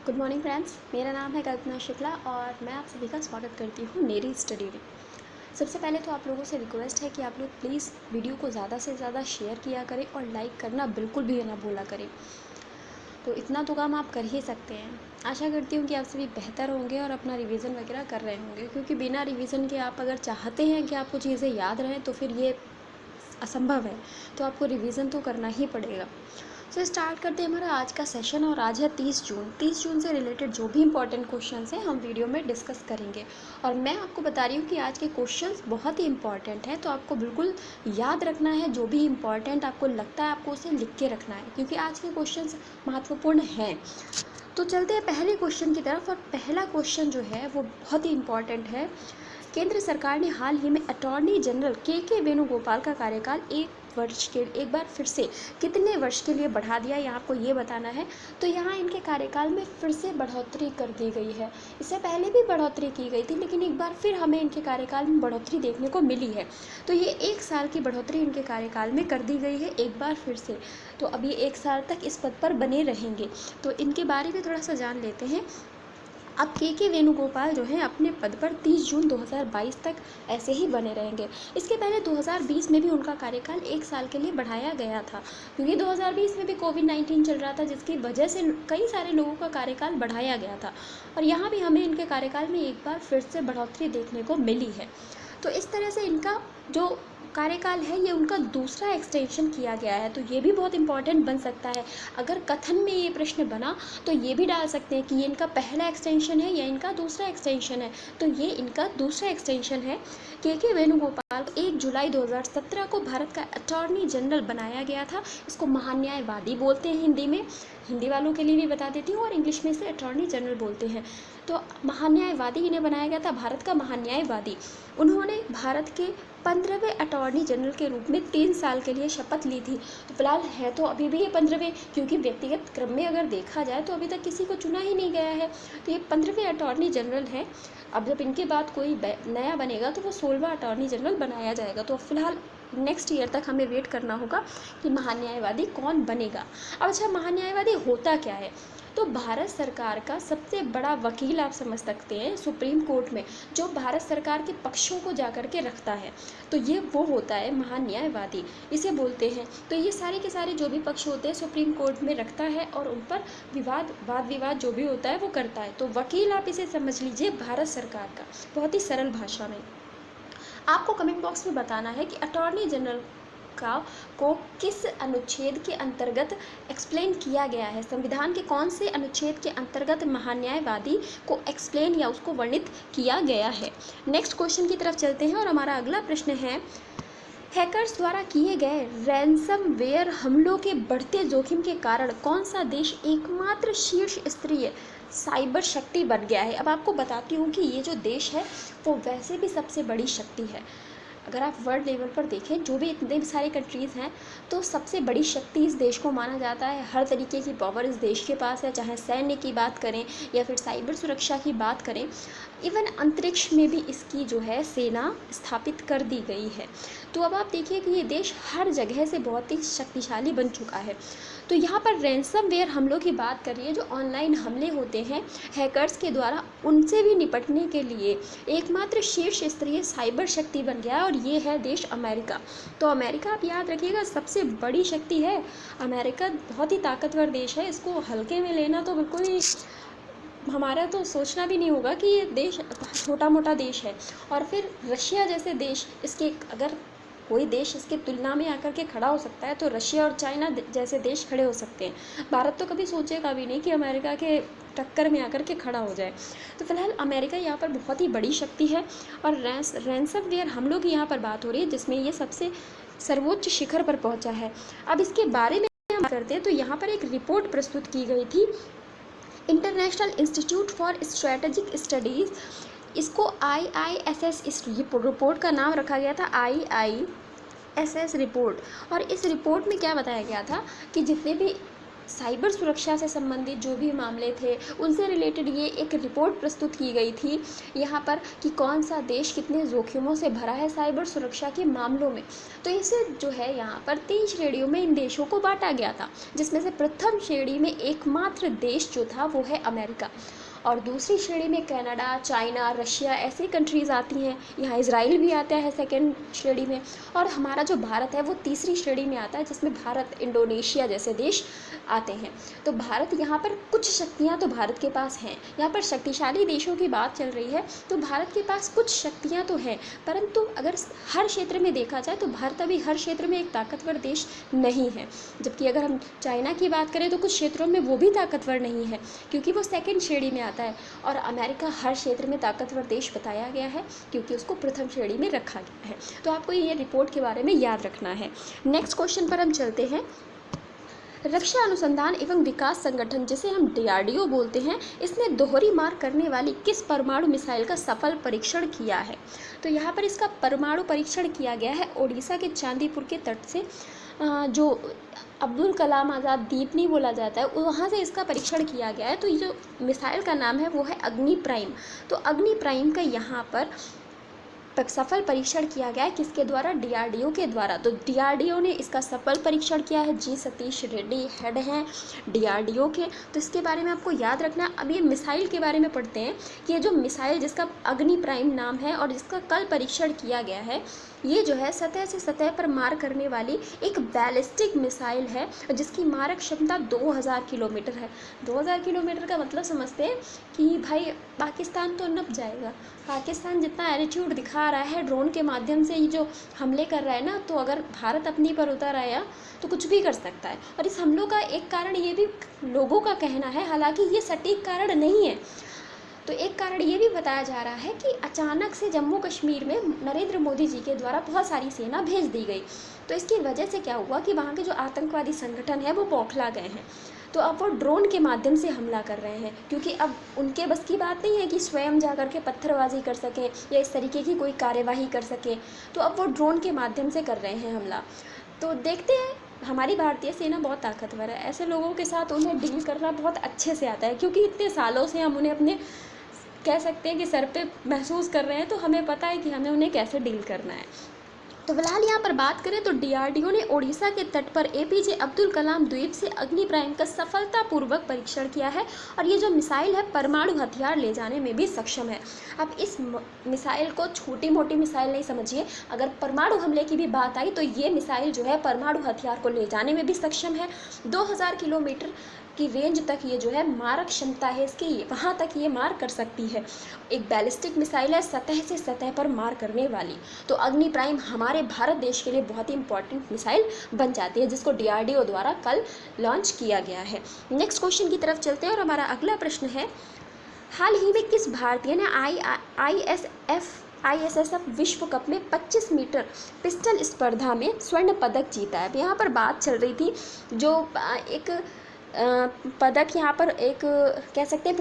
Good morning friends, मेरा नाम है कल्पना शुक्ला और मैं आप सभी का स्वागत करती हूँ मेरी स्टडी में। सबसे पहले तो आप लोगों से रिक्वेस्ट है कि आप लोग प्लीज़ वीडियो को ज़्यादा से ज़्यादा शेयर किया करें और लाइक करना बिल्कुल भी ना भूला करें। तो इतना तो काम आप कर ही सकते हैं। आशा करती हूँ कि आप सभी बेहतर होंगे और अपना रिवीजन वगैरह कर रहे होंगे, क्योंकि बिना रिवीजन के आप अगर चाहते हैं कि आपको चीज़ें याद रहें तो फिर ये असंभव है। तो आपको रिवीजन तो करना ही पड़ेगा। सो स्टार्ट करते हैं हमारा आज का सेशन। और आज है 30 जून। 30 जून से रिलेटेड जो भी इंपॉर्टेंट क्वेश्चंस हैं हम वीडियो में डिस्कस करेंगे। और मैं आपको बता रही हूँ कि आज के क्वेश्चंस बहुत ही इंपॉर्टेंट हैं, तो आपको बिल्कुल याद रखना है। जो भी इंपॉर्टेंट आपको लगता है आपको उसे लिख के रखना है, क्योंकि आज के क्वेश्चंस महत्वपूर्ण हैं। तो चलते हैं पहले क्वेश्चन की तरफ। और पहला क्वेश्चन जो है वो बहुत ही इंपॉर्टेंट है। केंद्र सरकार ने हाल ही में अटॉर्नी जनरल के वेणुगोपाल का कार्यकाल एक बार फिर से कितने वर्ष के लिए बढ़ा दिया, यहाँ आपको ये बताना है। तो यहाँ इनके कार्यकाल में फिर से बढ़ोतरी कर दी गई है। इससे पहले भी बढ़ोतरी की गई थी, लेकिन एक बार फिर हमें इनके कार्यकाल में बढ़ोतरी देखने को मिली है। तो ये 1 साल की बढ़ोतरी इनके कार्यकाल में कर दी गई है एक बार फिर से। तो अब ये 1 साल तक इस पद पर बने रहेंगे। तो इनके बारे में थोड़ा सा जान लेते हैं। अब के वेणुगोपाल जो हैं अपने पद पर 30 जून 2022 तक ऐसे ही बने रहेंगे। इसके पहले 2020 में भी उनका कार्यकाल 1 साल के लिए बढ़ाया गया था, क्योंकि 2020 में भी कोविड-19 चल रहा था, जिसकी वजह से कई सारे लोगों का कार्यकाल बढ़ाया गया था। और यहाँ भी हमें इनके कार्यकाल में एक बार फिर से बढ़ोतरी देखने को मिली है। तो इस तरह से इनका जो कार्यकाल है ये उनका दूसरा एक्सटेंशन किया गया है। तो ये भी बहुत इंपॉर्टेंट बन सकता है। अगर कथन में ये प्रश्न बना तो ये भी डाल सकते हैं कि ये इनका पहला एक्सटेंशन है या इनका दूसरा एक्सटेंशन है। तो ये इनका दूसरा एक्सटेंशन है। के वेणुगोपाल को 1 जुलाई 2017 को भारत का अटॉर्नी जनरल बनाया गया था। इसको महान्यायवादी बोलते हैं हिंदी में। हिंदी वालों के लिए भी बता देती हूँ, और इंग्लिश में इसे अटॉर्नी जनरल बोलते हैं। तो महान्यायवादी इन्हें बनाया गया था, भारत का महान्यायवादी। उन्होंने भारत के 15वें अटॉर्नी जनरल के रूप में 3 साल के लिए शपथ ली थी। तो फिलहाल है तो अभी भी ये 15वें, क्योंकि व्यक्तिगत क्रम में अगर देखा जाए तो अभी तक किसी को चुना ही नहीं गया है। तो ये 15वें अटॉर्नी जनरल हैं। अब जब इनके बाद कोई नया बनेगा तो वो 16वां अटॉर्नी जनरल बनाया जाएगा। तो फिलहाल नेक्स्ट ईयर तक हमें वेट करना होगा कि महान्यायवादी कौन बनेगा। अब अच्छा, महान्यायवादी होता क्या है? तो भारत सरकार का सबसे बड़ा वकील आप समझ सकते हैं सुप्रीम कोर्ट में, जो भारत सरकार के पक्षों को जाकर के रखता है। तो ये वो होता है महान्यायवादी, इसे बोलते हैं। तो ये सारे के सारे जो भी पक्ष होते हैं सुप्रीम कोर्ट में रखता है और उन पर वाद विवाद जो भी होता है वो करता है। तो वकील आप इसे समझ लीजिए भारत सरकार का, बहुत ही सरल भाषा में। आपको कमेंट बॉक्स में बताना है कि अटॉर्नी जनरल को किस अनुच्छेद के अंतर्गत एक्सप्लेन किया गया है। संविधान के कौन से अनुच्छेद के अंतर्गत महान्यायवादी को एक्सप्लेन या उसको वर्णित किया गया है। नेक्स्ट क्वेश्चन की तरफ चलते हैं और हमारा अगला प्रश्न है, हैकर्स द्वारा किए गए रैंसमवेयर हमलों के बढ़ते जोखिम के कारण कौन सा देश एकमात्र शीर्ष स्तरीय साइबर शक्ति बन गया है। अब आपको बताती हूँ कि ये जो देश है वो वैसे भी सबसे बड़ी शक्ति है। अगर आप वर्ल्ड लेवल पर देखें, जो भी इतने सारे कंट्रीज़ हैं, तो सबसे बड़ी शक्ति इस देश को माना जाता है। हर तरीके की पावर इस देश के पास है, चाहे सैन्य की बात करें या फिर साइबर सुरक्षा की बात करें। इवन अंतरिक्ष में भी इसकी जो है सेना स्थापित कर दी गई है। तो अब आप देखिए कि ये देश हर जगह से बहुत ही शक्तिशाली बन चुका है। तो यहाँ पर रैंसमवेयर हमलों की बात करिए, जो ऑनलाइन हमले होते हैं हैकर्स के द्वारा, उनसे भी निपटने के लिए एकमात्र शीर्ष स्तरीय साइबर शक्ति बन गया है, और ये है देश अमेरिका। तो अमेरिका आप याद रखिएगा सबसे बड़ी शक्ति है। अमेरिका बहुत ही ताकतवर देश है, इसको हल्के में लेना तो बिल्कुल ही हमारा तो सोचना भी नहीं होगा कि ये देश छोटा मोटा देश है। और फिर रशिया जैसे देश, इसके अगर कोई देश इसकी तुलना में आकर के खड़ा हो सकता है तो रशिया और चाइना जैसे देश खड़े हो सकते हैं। भारत तो कभी सोचेगा भी नहीं कि अमेरिका के टक्कर में आकर के खड़ा हो जाए। तो फिलहाल अमेरिका यहाँ पर बहुत ही बड़ी शक्ति है। और रैंसमवेयर हमलों की यहाँ पर बात हो रही है, जिसमें ये सबसे सर्वोच्च शिखर पर पहुँचा है। अब इसके बारे में हम बात करते हैं तो यहाँ पर एक रिपोर्ट प्रस्तुत की गई थी international institute for strategic studies. इसको IISS, इस रिपोर्ट का नाम रखा गया था IISS रिपोर्ट। और इस रिपोर्ट में क्या बताया गया था कि जितने भी साइबर सुरक्षा से संबंधित जो भी मामले थे उनसे रिलेटेड ये एक रिपोर्ट प्रस्तुत की गई थी यहाँ पर कि कौन सा देश कितने जोखिमों से भरा है साइबर सुरक्षा के मामलों में। तो इसे जो है यहाँ पर 3 श्रेणियों में इन देशों को बांटा गया था, जिसमें से प्रथम श्रेणी में एकमात्र देश जो था वो है अमेरिका, और दूसरी श्रेणी में कनाडा, चाइना, रशिया ऐसी कंट्रीज़ आती हैं। यहाँ इजराइल भी आता है सेकंड श्रेणी में, और हमारा जो भारत है वो तीसरी श्रेणी में आता है, जिसमें भारत, इंडोनेशिया जैसे देश आते हैं। तो भारत यहाँ पर कुछ शक्तियाँ तो भारत के पास हैं, यहाँ पर शक्तिशाली देशों की बात चल रही है तो भारत के पास कुछ शक्तियाँ तो हैं, परंतु अगर हर क्षेत्र में देखा जाए तो भारत अभी हर क्षेत्र में एक ताकतवर देश नहीं है। जबकि अगर हम चाइना की बात करें तो कुछ क्षेत्रों में वो भी ताकतवर नहीं है, क्योंकि वो सेकंड श्रेणी में आता है। और अमेरिका हर क्षेत्र में ताकतवर देश बताया गया है क्योंकि उसको प्रथम श्रेणी में रखा गया है। तो आपको ये रिपोर्ट के बारे में याद रखना है। नेक्स्ट क्वेश्चन पर हम चलते हैं। रक्षा अनुसंधान एवं विकास संगठन, जिसे हम DRDO बोलते हैं, इसने दोहरी मार करने वाली किस परमाणु मिसाइल का सफल परीक्षण किया है? तो यहाँ पर इसका परमाणु परीक्षण किया गया है ओडिशा के चांदीपुर के तट से, जो अब्दुल कलाम आज़ाद द्वीप नहीं बोला जाता है, वहाँ से इसका परीक्षण किया गया है। तो ये जो मिसाइल का नाम है वो है अग्नि प्राइम। तो अग्नि प्राइम का यहाँ पर सफल परीक्षण किया गया है किसके द्वारा? DRDO के द्वारा। तो DRDO ने इसका सफल परीक्षण किया है। जी सतीश रेड्डी हेड हैं DRDO के। तो इसके बारे में आपको याद रखना। अब ये मिसाइल के बारे में पढ़ते हैं कि ये जो मिसाइल जिसका अग्नि प्राइम नाम है और जिसका कल परीक्षण किया गया है, ये जो है सतह से सतह पर मार करने वाली एक बैलिस्टिक मिसाइल है जिसकी मारक क्षमता 2000 किलोमीटर है। 2000 किलोमीटर का मतलब समझते हैं कि भाई पाकिस्तान तो नप जाएगा। पाकिस्तान जितना एटीट्यूड दिखा रहा है ड्रोन के माध्यम से ये जो हमले कर रहा है ना, तो अगर भारत अपनी पर उतर आया तो कुछ भी कर सकता है। और इस हमलों का एक कारण ये भी लोगों का कहना है, हालांकि ये सटीक कारण नहीं है। तो एक कारण ये भी बताया जा रहा है कि अचानक से जम्मू कश्मीर में नरेंद्र मोदी जी के द्वारा बहुत सारी सेना भेज दी गई। तो इसकी वजह से क्या हुआ कि वहाँ के जो आतंकवादी संगठन है वो बौखला गए हैं। तो अब वो ड्रोन के माध्यम से हमला कर रहे हैं, क्योंकि अब उनके बस की बात नहीं है कि स्वयं जा कर के पत्थरबाजी कर सकें या इस तरीके की कोई कार्यवाही कर सकें। तो अब वो ड्रोन के माध्यम से कर रहे हैं हमला। तो देखते हैं, हमारी भारतीय सेना बहुत ताकतवर है। ऐसे लोगों के साथ उन्हें डील करना बहुत अच्छे से आता है, क्योंकि इतने सालों से हम उन्हें अपने कह सकते हैं कि सर पे महसूस कर रहे हैं, तो हमें पता है कि हमें उन्हें कैसे डील करना है। तो फिलहाल यहाँ पर बात करें तो DRDO ने ओडिशा के तट पर APJ अब्दुल कलाम द्वीप से अग्नि प्राइम का सफलतापूर्वक परीक्षण किया है, और ये जो मिसाइल है परमाणु हथियार ले जाने में भी सक्षम है। अब इस मिसाइल को छोटी मोटी मिसाइल नहीं समझिए, अगर परमाणु हमले की भी बात आई तो ये मिसाइल जो है परमाणु हथियार को ले जाने में भी सक्षम है। 2000 किलोमीटर की रेंज तक ये जो है मारक क्षमता है इसकी, वहाँ तक ये मार कर सकती है। एक बैलिस्टिक मिसाइल है, सतह से सतह पर मार करने वाली। तो अग्नि प्राइम हमारे भारत देश के लिए बहुत ही इंपॉर्टेंट मिसाइल बन जाती है, जिसको DRDO द्वारा कल लॉन्च किया गया है। नेक्स्ट क्वेश्चन की तरफ चलते हैं और हमारा अगला प्रश्न है, हाल ही में किस भारतीय ने ISSF विश्व कप में 25 मीटर पिस्टल स्पर्धा में स्वर्ण पदक जीता है? यहाँ पर बात चल रही थी जो एक पदक, यहाँ पर एक कह सकते हैं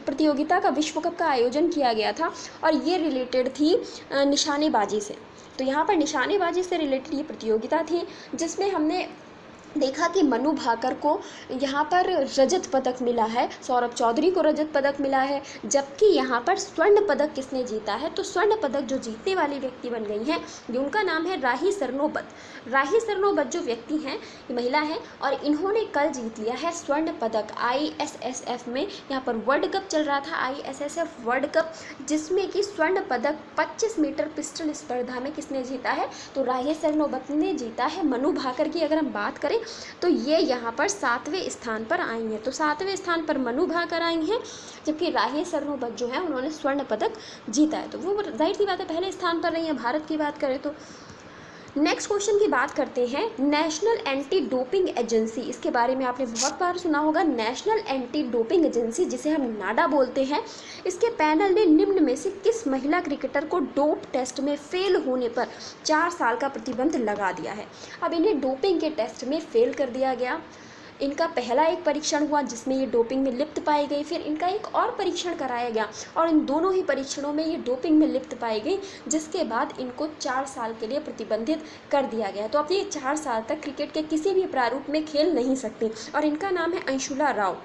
प्रतियोगिता का विश्व कप का आयोजन किया गया था, और ये रिलेटेड थी निशानेबाजी से। तो यहाँ पर निशानेबाजी से रिलेटेड ये प्रतियोगिता थी, जिसमें हमने देखा कि मनु भाकर को यहाँ पर रजत पदक मिला है, सौरभ चौधरी को रजत पदक मिला है। जबकि यहाँ पर स्वर्ण पदक किसने जीता है? तो स्वर्ण पदक जो जीतने वाली व्यक्ति बन गई हैं, उनका नाम है राही सरनोबत। राही सरनोबत जो व्यक्ति हैं, ये महिला हैं, और इन्होंने कल जीत लिया है स्वर्ण पदक ISSF में। यहाँ पर वर्ल्ड कप चल रहा था, ISSF वर्ल्ड कप, जिसमें कि स्वर्ण पदक 25 मीटर पिस्टल स्पर्धा में किसने जीता है? तो राही सरनोबत ने जीता है। मनु भाकर की अगर हम बात करें तो ये यहाँ पर 7वें स्थान पर आई हैं। तो 7वें स्थान पर मनु भाकर आई हैं, जबकि राही सरनोबत जो है उन्होंने स्वर्ण पदक जीता है। तो वो जाहिर सी बात है पहले स्थान पर रही हैं। भारत की बात करें तो नेक्स्ट क्वेश्चन की बात करते हैं, नेशनल एंटी डोपिंग एजेंसी, इसके बारे में आपने बहुत बार सुना होगा। नेशनल एंटी डोपिंग एजेंसी, जिसे हम नाडा बोलते हैं, इसके पैनल ने निम्न में से किस महिला क्रिकेटर को डोप टेस्ट में फेल होने पर 4 साल का प्रतिबंध लगा दिया है? अब इन्हें डोपिंग के टेस्ट में फेल कर दिया गया, इनका पहला एक परीक्षण हुआ जिसमें ये डोपिंग में लिप्त पाई गई, फिर इनका एक और परीक्षण कराया गया और इन दोनों ही परीक्षणों में ये डोपिंग में लिप्त पाई गई, जिसके बाद इनको 4 साल के लिए प्रतिबंधित कर दिया गया। तो अब ये 4 साल तक क्रिकेट के किसी भी प्रारूप में खेल नहीं सकती। और इनका नाम है अंशुला राव।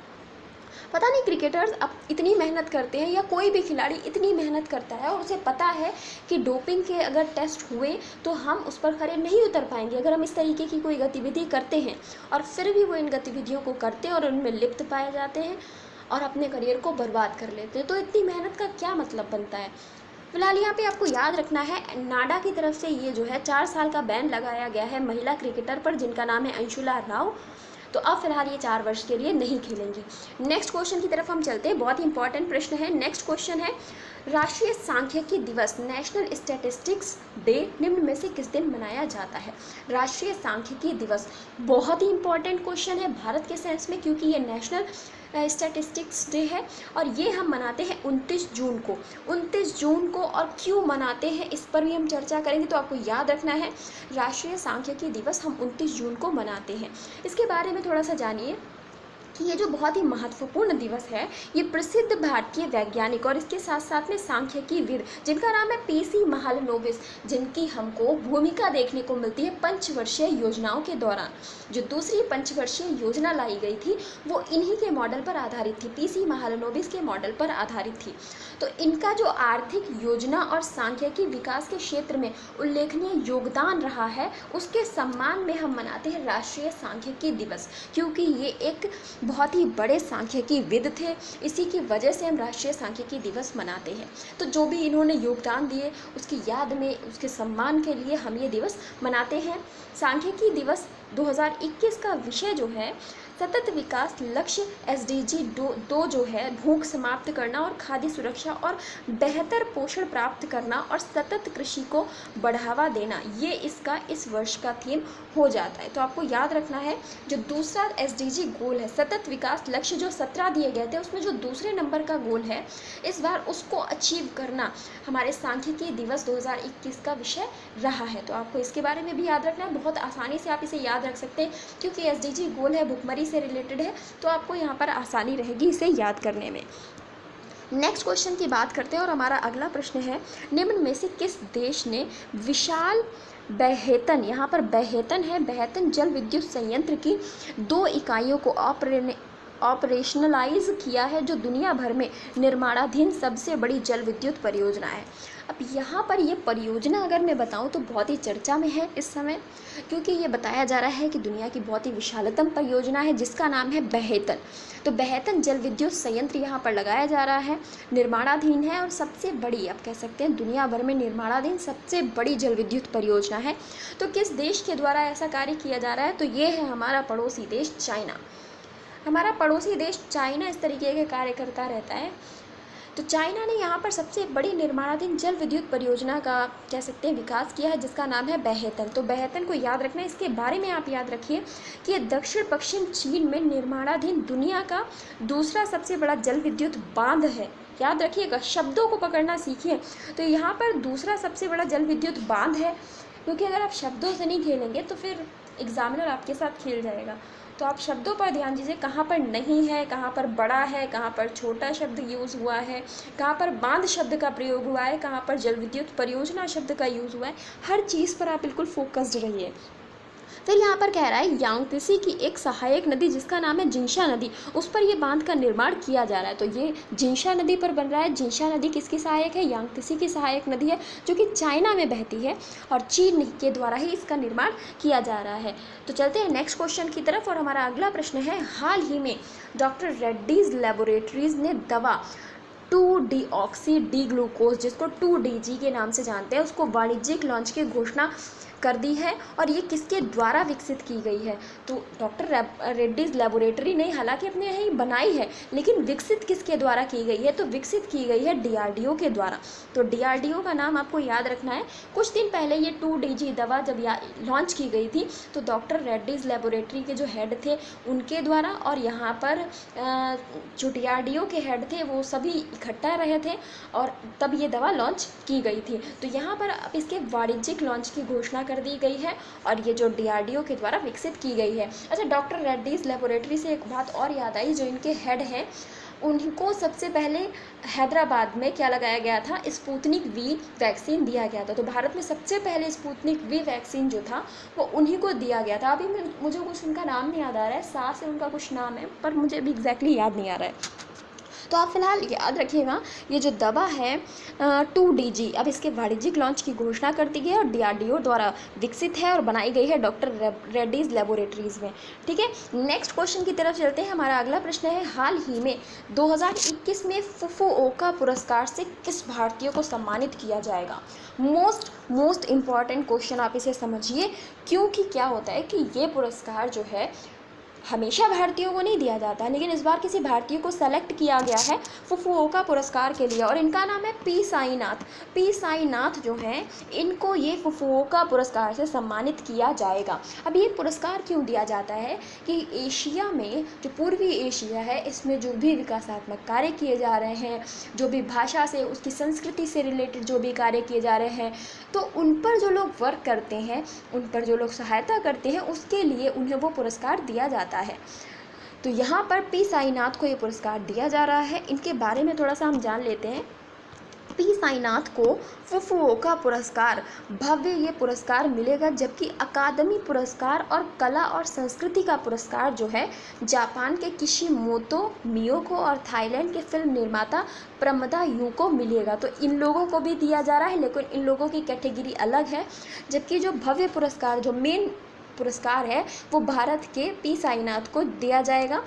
पता नहीं क्रिकेटर्स अब इतनी मेहनत करते हैं या कोई भी खिलाड़ी इतनी मेहनत करता है और उसे पता है कि डोपिंग के अगर टेस्ट हुए तो हम उस पर खरे नहीं उतर पाएंगे अगर हम इस तरीके की कोई गतिविधि करते हैं, और फिर भी वो इन गतिविधियों को करते हैं और उनमें लिप्त पाए जाते हैं और अपने करियर को बर्बाद कर लेते हैं। तो इतनी मेहनत का क्या मतलब बनता है। फिलहाल यहाँ पे आपको याद रखना है, नाडा की तरफ से ये जो है 4 साल का बैन लगाया गया है महिला क्रिकेटर पर जिनका नाम है अंशुला राव। तो अब फिलहाल ये 4 वर्ष के लिए नहीं खेलेंगी। नेक्स्ट क्वेश्चन की तरफ हम चलते हैं, बहुत ही इंपॉर्टेंट प्रश्न है। नेक्स्ट क्वेश्चन है, राष्ट्रीय सांख्यिकी दिवस नेशनल स्टैटिस्टिक्स डे निम्न में से किस दिन मनाया जाता है। राष्ट्रीय सांख्यिकी दिवस बहुत ही इंपॉर्टेंट क्वेश्चन है भारत के सेंस में, क्योंकि ये नेशनल स्टैटिस्टिक्स डे है और ये हम मनाते हैं 29 जून को। 29 जून को और क्यों मनाते हैं इस पर भी हम चर्चा करेंगे। तो आपको याद रखना है, राष्ट्रीय सांख्यिकी दिवस हम 29 जून को मनाते हैं। इसके बारे में थोड़ा सा जानिए कि ये जो बहुत ही महत्वपूर्ण दिवस है, ये प्रसिद्ध भारतीय वैज्ञानिक और इसके साथ साथ में सांख्यिकीविद जिनका नाम है पीसी महालनोबिस, जिनकी हमको भूमिका देखने को मिलती है पंचवर्षीय योजनाओं के दौरान। जो दूसरी पंचवर्षीय योजना लाई गई थी वो इन्हीं के मॉडल पर आधारित थी, पीसी महालनोबिस के मॉडल पर आधारित थी। तो इनका जो आर्थिक योजना और सांख्यिकी विकास के क्षेत्र में उल्लेखनीय योगदान रहा है, उसके सम्मान में हम मनाते हैं राष्ट्रीय सांख्यिकी दिवस, क्योंकि ये एक बहुत ही बड़े सांख्यिकीविद थे। इसी की वजह से हम राष्ट्रीय सांख्यिकी दिवस मनाते हैं। तो जो भी इन्होंने योगदान दिए उसकी याद में, उसके सम्मान के लिए हम ये दिवस मनाते हैं। सांख्यिकी दिवस 2021 का विषय जो है सतत विकास लक्ष्य SDG 2 जो है भूख समाप्त करना और खाद्य सुरक्षा और बेहतर पोषण प्राप्त करना और सतत कृषि को बढ़ावा देना, ये इसका इस वर्ष का थीम हो जाता है। तो आपको याद रखना है, जो दूसरा SDG गोल है सतत विकास लक्ष्य जो 17 दिए गए थे, उसमें जो दूसरे नंबर का गोल है इस बार उसको अचीव करना हमारे सांख्यिकी दिवस 2021 का विषय रहा है। तो आपको इसके बारे में भी याद रखना है, बहुत आसानी से आप इसे याद रख सकते हैं क्योंकि SDG गोल है भुखमरी से रिलेटेड है, तो आपको यहाँ पर आसानी रहेगी इसे याद करने में। नेक्स्ट क्वेश्चन की बात करते हैं और हमारा अगला प्रश्न है, निम्न में से किस देश ने विशाल बेहेतन, यहाँ पर बेहेतन है, बेहेतन जल विद्युत संयंत्र की 2 इकाइयों को ऑपरेशनलाइज किया है, जो दुनिया भर में निर्माणाधीन सबसे बड़ी जल विद्युत परियोजना है। अब यहाँ पर ये परियोजना अगर मैं बताऊँ तो बहुत ही चर्चा में है इस समय, क्योंकि ये बताया जा रहा है कि दुनिया की बहुत ही विशालतम परियोजना है जिसका नाम है बेहेतन। तो बेहेतन जल विद्युत संयंत्र यहाँ पर लगाया जा रहा है, निर्माणाधीन है और सबसे बड़ी, आप कह सकते हैं दुनिया भर में निर्माणाधीन सबसे बड़ी जल विद्युत परियोजना है। तो किस देश के द्वारा ऐसा कार्य किया जा रहा है, तो ये है हमारा पड़ोसी देश चाइना। हमारा पड़ोसी देश चाइना इस तरीके के कार्य करता रहता है। तो चाइना ने यहाँ पर सबसे बड़ी निर्माणाधीन जल विद्युत परियोजना का कह सकते हैं विकास किया है, जिसका नाम है बेहेतन। तो बेहेतन को याद रखना है, इसके बारे में आप याद रखिए कि ये दक्षिण पश्चिम चीन में निर्माणाधीन दुनिया का दूसरा सबसे बड़ा जल विद्युत बांध है। याद रखिएगा, शब्दों को पकड़ना सीखिए। तो यहाँ पर दूसरा सबसे बड़ा जल विद्युत बांध है, क्योंकि अगर आप शब्दों से नहीं खेलेंगे तो फिर एग्जामिनर आपके साथ खेल जाएगा। तो आप शब्दों पर ध्यान दीजिए, कहाँ पर नहीं है, कहाँ पर बड़ा है, कहाँ पर छोटा शब्द यूज़ हुआ है, कहाँ पर बांध शब्द का प्रयोग हुआ है, कहाँ पर जल विद्युत परियोजना शब्द का यूज़ हुआ है। हर चीज़ पर आप बिल्कुल फोकस्ड रहिए। फिर यहाँ पर कह रहा है यांगत्से की एक सहायक नदी जिसका नाम है जिंशा नदी, उस पर ये बांध का निर्माण किया जा रहा है। तो ये जिंशा नदी पर बन रहा है। जिंशा नदी किसकी सहायक है, यांगत्से की सहायक नदी है, जो कि चाइना में बहती है और चीन के द्वारा ही इसका निर्माण किया जा रहा है। तो चलते हैं नेक्स्ट क्वेश्चन की तरफ और हमारा अगला प्रश्न है, हाल ही में डॉक्टर रेड्डीज लेबोरेटरीज ने दवा 2-डीऑक्सी डी ग्लूकोज, जिसको 2DG के नाम से जानते हैं, उसको वाणिज्यिक लॉन्च की घोषणा कर दी है और ये किसके द्वारा विकसित की गई है। तो डॉक्टर रेड्डीज लेबोरेटरी ने हालांकि अपने यहाँ ही बनाई है, लेकिन विकसित किसके द्वारा की गई है, तो विकसित की गई है DRDO के द्वारा। तो DRDO का नाम आपको याद रखना है। कुछ दिन पहले ये 2DG दवा जब लॉन्च की गई थी तो डॉक्टर रेड्डीज लेबोरेटरी के जो हेड थे उनके द्वारा, और यहाँ पर जो DRDO के हेड थे वो सभी इकट्ठा रहे थे और तब ये दवा लॉन्च की गई थी। तो यहाँ पर अब इसके वाणिज्यिक लॉन्च की घोषणा कर दी गई है और ये जो DRDO के द्वारा विकसित की गई है। अच्छा, डॉक्टर रेड्डीज़ लेबोरेटरी से एक बात और याद आई, जो इनके हेड हैं उनको सबसे पहले हैदराबाद में क्या लगाया गया था, स्पुतनिक वी वैक्सीन दिया गया था। तो भारत में सबसे पहले स्पुतनिक वी वैक्सीन जो था वो उन्हीं को दिया गया था। अभी मुझे कुछ उनका नाम नहीं याद आ रहा है, सा से उनका कुछ नाम है पर मुझे अभी एग्जैक्टली याद नहीं आ रहा है। तो आप फिलहाल याद रखिएगा, ये जो दवा है 2DG अब इसके वाणिज्यिक लॉन्च की घोषणा कर दी गई है और DRDO द्वारा विकसित है और बनाई गई है डॉक्टर रेड्डीज़ लेबोरेटरीज़ में। ठीक है, नेक्स्ट क्वेश्चन की तरफ चलते हैं। हमारा अगला प्रश्न है, हाल ही में 2021 में फुकुओका पुरस्कार से किस भारतीय को सम्मानित किया जाएगा? मोस्ट इम्पॉर्टेंट क्वेश्चन, आप इसे समझिए, क्योंकि क्या होता है कि ये पुरस्कार जो है हमेशा भारतीयों को नहीं दिया जाता, लेकिन इस बार किसी भारतीय को सेलेक्ट किया गया है फुकुओका पुरस्कार के लिए और इनका नाम है पी साईनाथ। पी साईनाथ जो हैं इनको ये फुकुओका पुरस्कार से सम्मानित किया जाएगा। अब ये पुरस्कार क्यों दिया जाता है कि एशिया में, जो पूर्वी एशिया है, इसमें जो भी विकासात्मक कार्य किए जा रहे हैं, जो भी भाषा से, उसकी संस्कृति से रिलेटेड जो भी कार्य किए जा रहे हैं, तो उन पर जो लोग वर्क करते हैं, उन पर जो लोग सहायता करते हैं, उसके लिए उन्हें वो पुरस्कार दिया जाता है। तो यहाँ पर पी साईनाथ को ये पुरस्कार दिया जा रहा है। इनके बारे में थोड़ा सा हम जान लेते हैं। पी साईनाथ को फुकुओका पुरस्कार, भव्य ये पुरस्कार मिलेगा, जबकि अकादमी पुरस्कार और कला और संस्कृति का पुरस्कार जो है जापान के किशिमोतो मियोको और थाईलैंड के फिल्म निर्माता प्रमदा यू को मिलेगा। तो इन लोगों को भी दिया जा रहा है, लेकिन इन लोगों की कैटेगरी अलग है, जबकि जो भव्य पुरस्कार, जो मेन पुरस्कार है, वो भारत के पी साईनाथ को दिया जाएगा।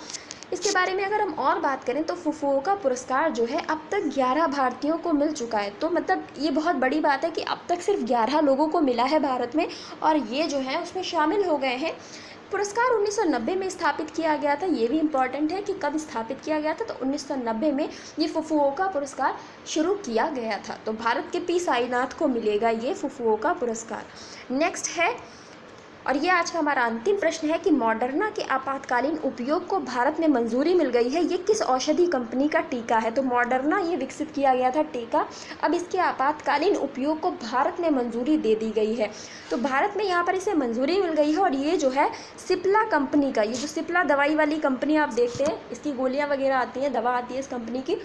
इसके बारे में अगर हम और बात करें तो फुकुओका पुरस्कार जो है अब तक 11 भारतीयों को मिल चुका है। तो मतलब ये बहुत बड़ी बात है कि अब तक सिर्फ 11 लोगों को मिला है भारत में और ये जो है उसमें शामिल हो गए हैं। पुरस्कार 1990 में स्थापित किया गया था, ये भी इम्पॉर्टेंट है कि कब स्थापित किया गया था, तो 1990 में ये फुकुओका पुरस्कार शुरू किया गया था। तो भारत के पी साईनाथ को मिलेगा ये फुकुओका पुरस्कार। नेक्स्ट है, और ये आज का हमारा अंतिम प्रश्न है कि मॉडर्ना के आपातकालीन उपयोग को भारत में मंजूरी मिल गई है, ये किस औषधि कंपनी का टीका है? तो मॉडर्ना ये विकसित किया गया था टीका, अब इसके आपातकालीन उपयोग को भारत में मंजूरी दे दी गई है। तो भारत में यहाँ पर इसे मंजूरी मिल गई है और ये जो है सिप्ला कंपनी का, ये जो सिप्ला दवाई वाली कंपनी आप देखते हैं, इसकी गोलियाँ वगैरह आती हैं, दवा आती है इस कंपनी की,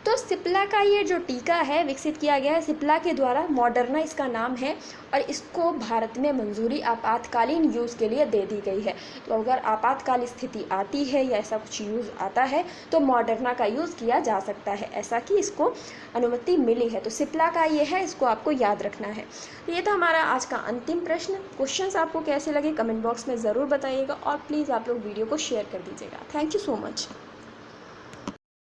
तो सिप्ला का ये जो टीका है विकसित किया गया है सिप्ला के द्वारा, मॉडर्ना इसका नाम है, और इसको भारत में मंजूरी आपातकालीन यूज़ के लिए दे दी गई है। तो अगर आपातकाल स्थिति आती है या ऐसा कुछ यूज़ आता है तो मॉडर्ना का यूज़ किया जा सकता है, ऐसा कि इसको अनुमति मिली है। तो सिप्ला का ये है, इसको आपको याद रखना है। तो ये था हमारा आज का अंतिम प्रश्न। क्वेश्चंस आपको कैसे लगे कमेंट बॉक्स में ज़रूर बताइएगा और प्लीज़ आप लोग वीडियो को शेयर कर दीजिएगा। Thank you so much.